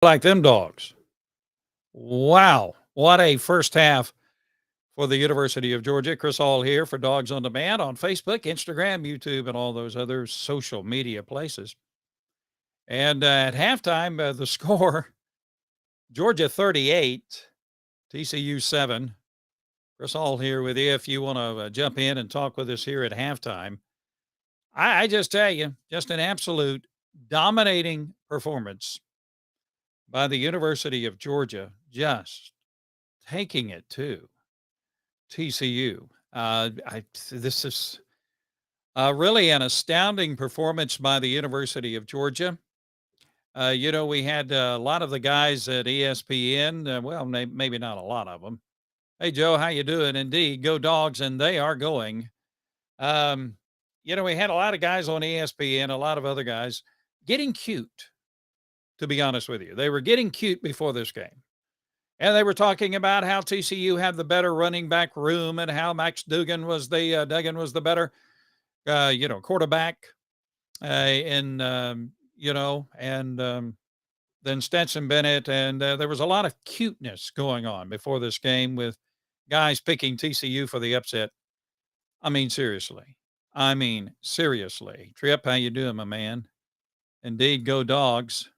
Like them dogs. Wow. What a first half for the University of Georgia. Chris Hall here for Dogs on Demand on Facebook, Instagram, YouTube, and all those other social media places. And at halftime, the score Georgia 38, TCU 7. Chris Hall here with you. If you want to jump in and talk with us here at halftime, I just tell you, just an absolute dominating performance by the University of Georgia, just taking it to TCU. This is really an astounding performance by the University of Georgia. We had a lot of the guys at ESPN. Well, maybe not a lot of them. Hey, Joe, how you doing? Indeed, go dogs, and they are going. Um, we had a lot of guys on ESPN, a lot of other guys getting cute. To be honest with you, they were getting cute before this game. And they were talking about how TCU had the better running back room and how Max Duggan was the better, quarterback. And then Stetson Bennett. And there was a lot of cuteness going on before this game with guys picking TCU for the upset. I mean, seriously. Trip, how you doing, my man? Indeed, go dogs.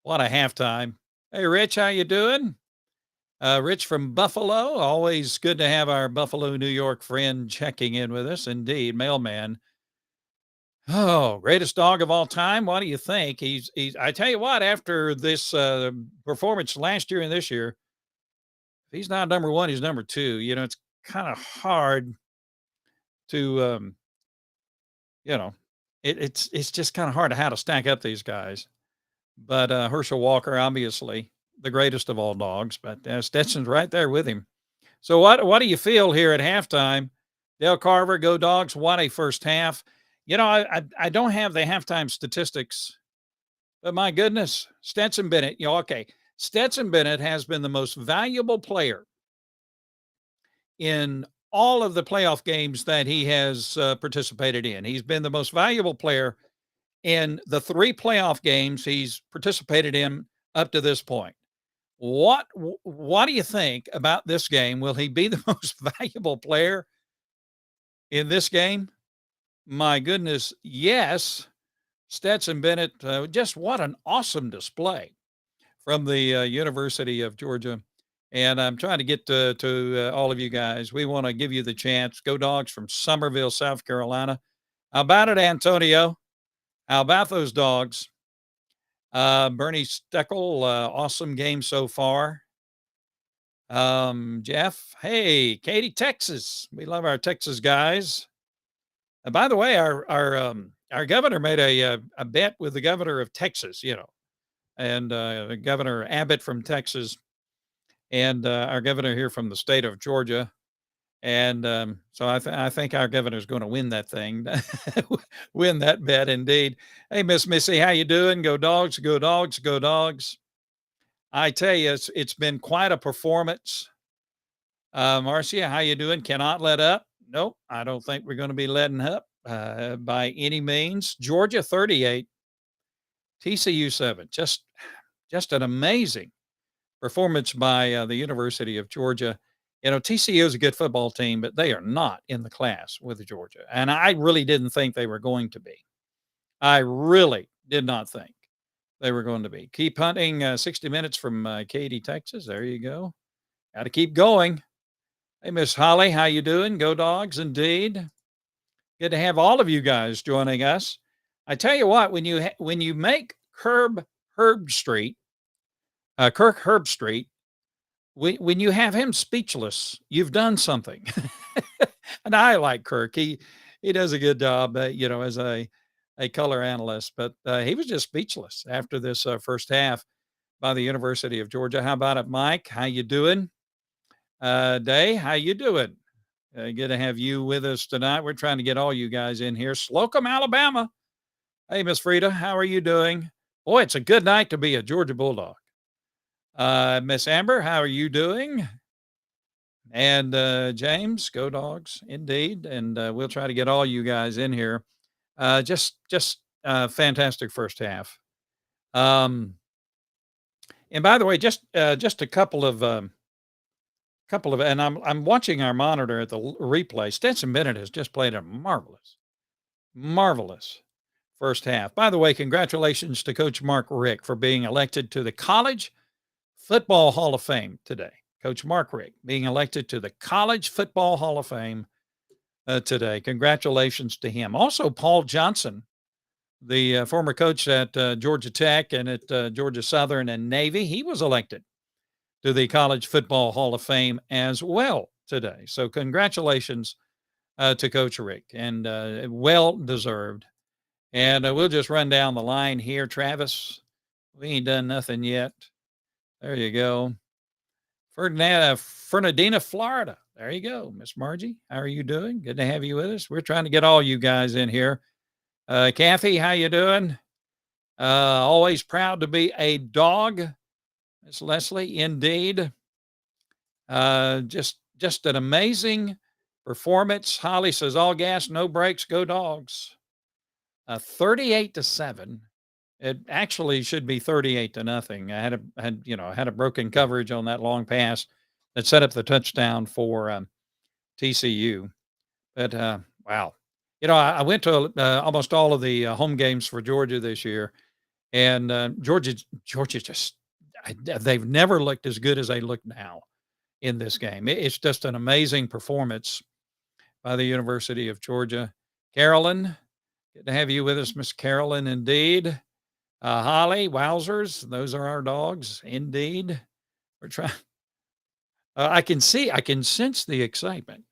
What a halftime. Hey, Rich, how you doing? Rich from Buffalo. Always good to have our Buffalo, New York friend checking in with us. Indeed, mailman. Oh, greatest dog of all time. What do you think? He's. I tell you what. After this performance last year and this year, if he's not number one, he's number two. It's kind of hard to, you know, it's just kind of hard to how to stack up these guys. But Herschel Walker, obviously the greatest of all dogs, but Stetson's right there with him. So what do you feel here at halftime? Dale Carver, go dogs. What a first half. I don't have the halftime statistics, but my goodness, Stetson Bennett. Okay. Stetson Bennett has been the most valuable player in all of the playoff games that he has participated in. He's been the most valuable player in the three playoff games he's participated in up to this point. What do you think about this game? Will he be the most valuable player in this game? My goodness, yes. Stetson Bennett, just what an awesome display from the University of Georgia. And I'm trying to get to all of you guys. We want to give you the chance. Go dogs from Summerville, South Carolina. How about it, Antonio? How about those dogs? Bernie Steckel, awesome game so far. Jeff, hey, Katy, Texas. We love our Texas guys. By the way, our governor made a bet with the governor of Texas, and Governor Abbott from Texas, and our governor here from the state of Georgia. And so I think our governor is going to win that thing, win that bet indeed. Hey, Miss Missy, how you doing? Go dogs, go dogs, go dogs. I tell you, it's been quite a performance. Marcia, how you doing? Cannot let up. Nope, I don't think we're going to be letting up by any means. Georgia 38, TCU 7. Just an amazing performance by the University of Georgia. TCU is a good football team, but they are not in the class with Georgia. And I really didn't think they were going to be. I really did not think they were going to be. Keep hunting 60 minutes from Katy, Texas. There you go. Got to keep going. Hey, Miss Holly, how you doing? Go dogs, indeed. Good to have all of you guys joining us. I tell you what, when you make Kirk Herbstreit, when you have him speechless, you've done something. And I like Kirk. He does a good job, as a color analyst. But he was just speechless after this first half by the University of Georgia. How about it, Mike? How you doing? Day, how you doing? Good to have you with us tonight. We're trying to get all you guys in here. Slocum, Alabama. Hey, Miss Frida, how are you doing? Boy, it's a good night to be a Georgia Bulldog. Miss Amber, how are you doing? And James, go dogs, indeed. And we'll try to get all you guys in here. Just fantastic first half. And by the way, just a couple of, and I'm watching our monitor at the replay. Stetson Bennett has just played a marvelous first half. By the way, congratulations to Coach Mark Richt for being elected to the College Football Hall of Fame today. Coach Mark Richt being elected to the College Football Hall of Fame today. Congratulations to him. Also, Paul Johnson, the former coach at Georgia Tech and at Georgia Southern and Navy, he was elected to the College Football Hall of Fame as well today. So, congratulations to Coach Richt, and well deserved. And we'll just run down the line here. Travis, we ain't done nothing yet. There you go. Fernandina, Florida. There you go, Miss Margie. How are you doing? Good to have you with us. We're trying to get all you guys in here. Kathy, how you doing? Always proud to be a dog, Miss Leslie. Indeed. Just an amazing performance. Holly says, all gas, no brakes, go dogs. 38-7. It actually should be 38-0. I had a broken coverage on that long pass that set up the touchdown for TCU. But wow, I went to almost all of the home games for Georgia this year, and Georgia just they've never looked as good as they look now in this game. It's just an amazing performance by the University of Georgia. Carolyn, good to have you with us, Miss Carolyn. Indeed. Holly, wowzers, those are our dogs. Indeed. We're trying. I can sense the excitement.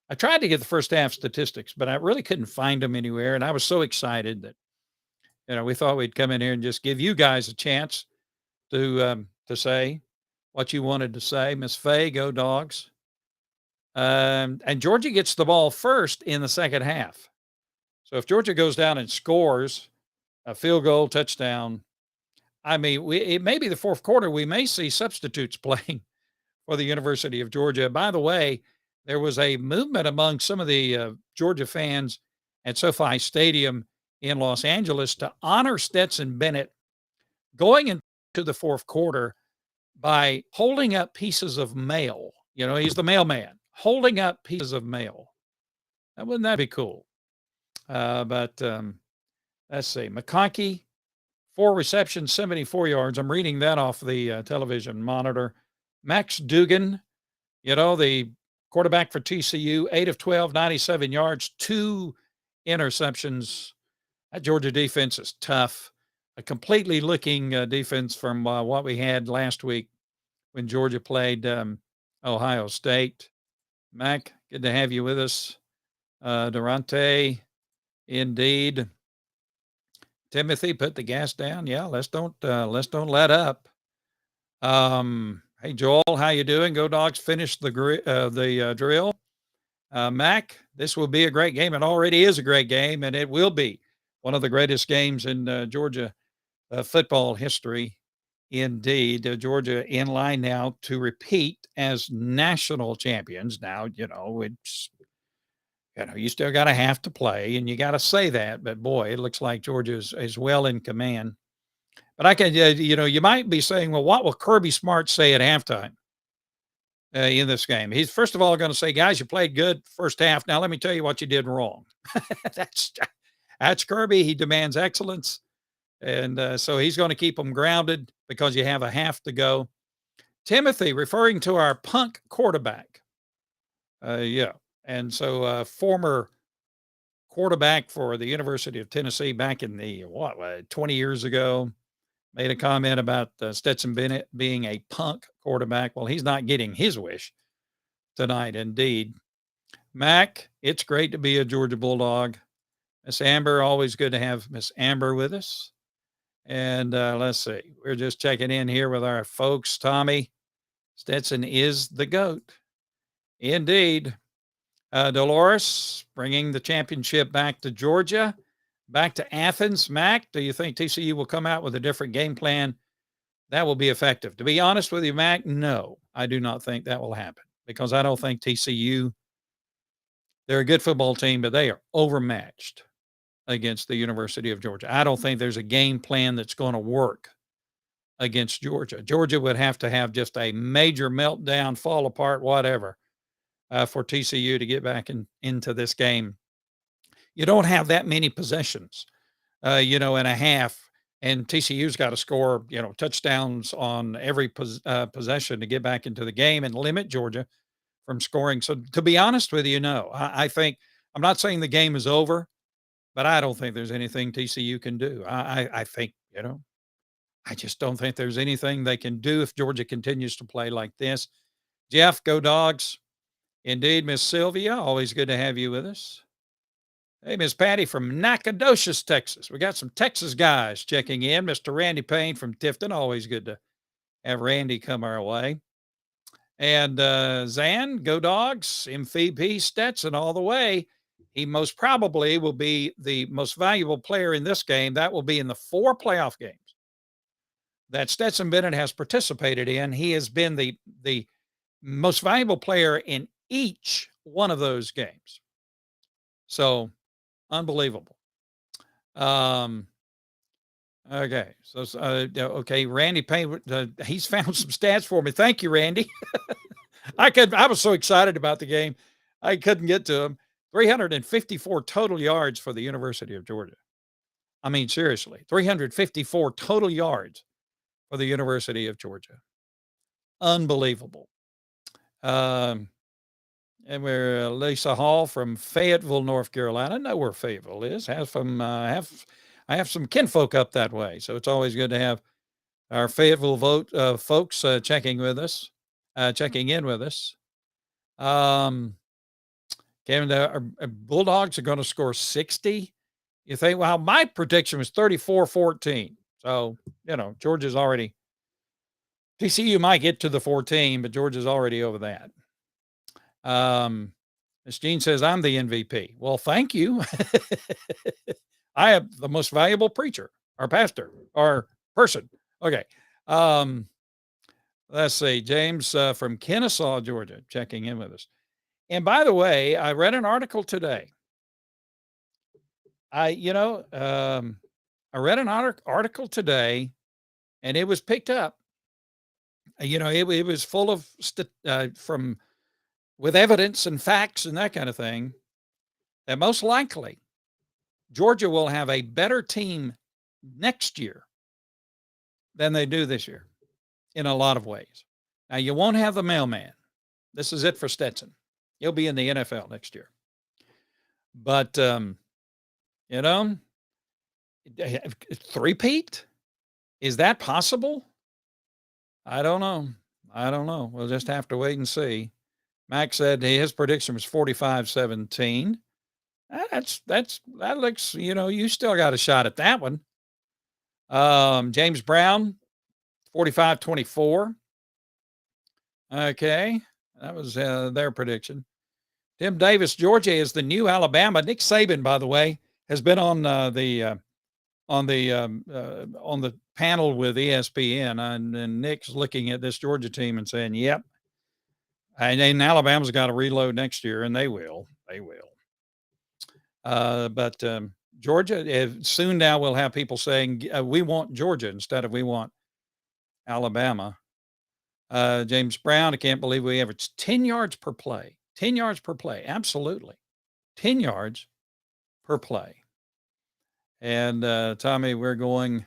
I tried to get the first half statistics, but I really couldn't find them anywhere. And I was so excited that, we thought we'd come in here and just give you guys a chance to say what you wanted to say. Miss Fay, go dogs. And Georgia gets the ball first in the second half. So if Georgia goes down and scores a field goal, touchdown, I mean, it may be the fourth quarter. We may see substitutes playing for the University of Georgia. By the way, there was a movement among some of the Georgia fans at SoFi Stadium in Los Angeles to honor Stetson Bennett going into the fourth quarter by holding up pieces of mail. He's the mailman, holding up pieces of mail. Wouldn't that be cool? But let's see. McConkey, 4 receptions, 74 yards. I'm reading that off the television monitor. Max Duggan, the quarterback for TCU, 8 of 12, 97 yards, 2 interceptions. That Georgia defense is tough. A completely looking defense from what we had last week when Georgia played Ohio State. Mac, good to have you with us. Durante, indeed. Timothy, put the gas down. Yeah, let's don't let up. Hey Joel, how you doing? Go Dogs! Finish the drill. Mac, this will be a great game. It already is a great game, and it will be one of the greatest games in Georgia football history. Indeed, Georgia in line now to repeat as national champions. Now, it's you still got to have to play, and you got to say that. But boy, it looks like Georgia is well in command. But I can, you might be saying, well, what will Kirby Smart say at halftime in this game? He's first of all going to say, guys, you played good first half. Now let me tell you what you did wrong. That's Kirby. He demands excellence. And so he's going to keep them grounded because you have a half to go. Timothy, referring to our punk quarterback. Yeah. And so former quarterback for the University of Tennessee back in the, 20 years ago, made a comment about Stetson Bennett being a punk quarterback. Well, he's not getting his wish tonight, indeed. Mac, it's great to be a Georgia Bulldog. Miss Amber, always good to have Miss Amber with us. And let's see, we're just checking in here with our folks. Tommy, Stetson is the GOAT. Indeed. Dolores, bringing the championship back to Georgia, back to Athens. Mac, do you think TCU will come out with a different game plan that will be effective? To be honest with you, Mac, no, I do not think that will happen because I don't think TCU, they're a good football team, but they are overmatched against the University of Georgia. I don't think there's a game plan that's going to work against Georgia. Georgia would have to have just a major meltdown, fall apart, whatever, for TCU to get back into this game. You don't have that many possessions, in a half, and TCU's got to score, touchdowns on every possession to get back into the game and limit Georgia from scoring. So, to be honest with you, no, I think I'm not saying the game is over, but I don't think there's anything TCU can do. I think, I just don't think there's anything they can do if Georgia continues to play like this. Jeff, go Dogs. Indeed, Miss Sylvia, always good to have you with us. Hey, Miss Patty from Nacogdoches, Texas. We got some Texas guys checking in. Mr. Randy Payne from Tifton, always good to have Randy come our way. And Zan, go Dogs, MVP Stetson all the way. He most probably will be the most valuable player in this game. That will be in the 4 playoff games that Stetson Bennett has participated in. He has been the most valuable player in each one of those games. So unbelievable. Okay. So, okay. Randy Payne, he's found some stats for me. Thank you, Randy. I was so excited about the game. I couldn't get to him. 354 total yards for the University of Georgia. I mean, seriously, 354 total yards for the University of Georgia. Unbelievable. And we're Lisa Hall from Fayetteville, North Carolina. I know where Fayetteville is. I have some kinfolk up that way, so it's always good to have our Fayetteville folks checking in with us. Kevin, the Bulldogs are going to score 60. You think? Well, my prediction was 34-14. So Georgia's already. TCU might get to the 14, but Georgia's already over that. Miss Jean says, I'm the MVP. Well, thank you. I am the most valuable preacher or pastor or person. Okay. Let's see. James from Kennesaw, Georgia, checking in with us. And by the way, I read an article today. I read an article today, and it was picked up. It was full of with evidence and facts and that kind of thing, that most likely Georgia will have a better team next year than they do this year in a lot of ways. Now, you won't have the mailman. This is it for Stetson. He'll be in the NFL next year. But, three-peat? Is that possible? I don't know. We'll just have to wait and see. Max said his prediction was 45-17. That looks, you still got a shot at that one. James Brown, 45-24. Okay. That was their prediction. Tim Davis, Georgia is the new Alabama. Nick Saban, by the way, has been on the panel with ESPN, and Nick's looking at this Georgia team and saying, "Yep." And Alabama's got to reload next year, and they will. But Georgia, soon now we'll have people saying, we want Georgia instead of we want Alabama. James Brown, I can't believe we averaged 10 yards per play. 10 yards per play. Absolutely. 10 yards per play. And Tommy, we're going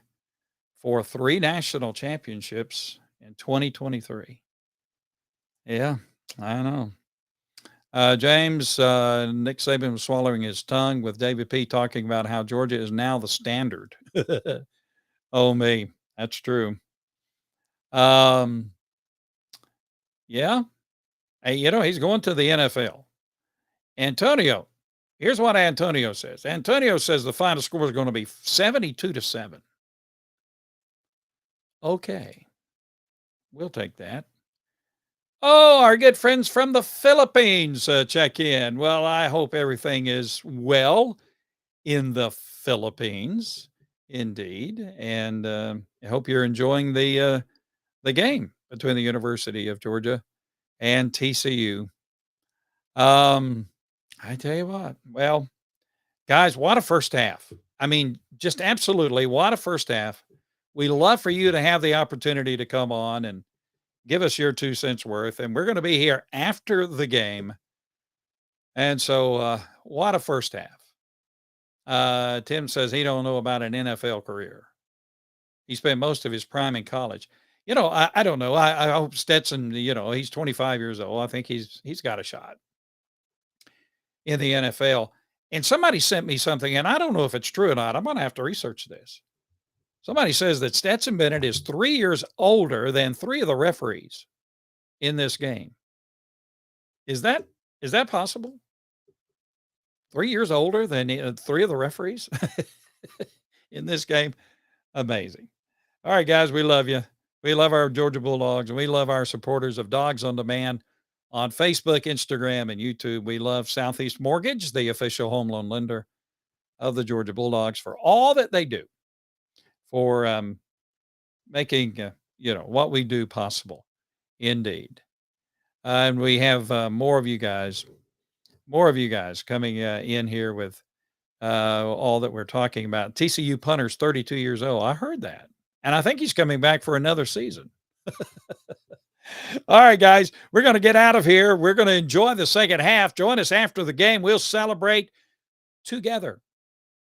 for 3 national championships in 2023. Yeah, I know. James, Nick Saban was swallowing his tongue with David P. talking about how Georgia is now the standard. Oh, me. That's true. Yeah. Hey, he's going to the NFL. Antonio, here's what Antonio says. Antonio says the final score is going to be 72-7. Okay. We'll take that. Oh, our good friends from the Philippines check in. Well, I hope everything is well in the Philippines, indeed. And I hope you're enjoying the game between the University of Georgia and TCU. I tell you what, well, guys, what a first half. I mean, just absolutely what a first half We love for you to have the opportunity to come on and give us your 2 cents worth. And we're going to be here after the game. And so, what a first half. Tim says he don't know about an NFL career. He spent most of his prime in college. I don't know. I hope Stetson, he's 25 years old. I think he's got a shot in the NFL. And somebody sent me something, and I don't know if it's true or not. I'm going to have to research this. Somebody says that Stetson Bennett is 3 years older than 3 of the referees in this game. Is that possible? 3 years older than 3 of the referees in this game? Amazing. All right, guys, we love you. We love our Georgia Bulldogs, and we love our supporters of Dogs on Demand on Facebook, Instagram, and YouTube. We love Southeast Mortgage, the official home loan lender of the Georgia Bulldogs, for all that they do for making what we do possible. Indeed. And we have more of you guys coming in here with all that we're talking about. TCU punter's 32 years old. I heard that. And I think he's coming back for another season. All right, guys, we're going to get out of here. We're going to enjoy the second half. Join us after the game. We'll celebrate together.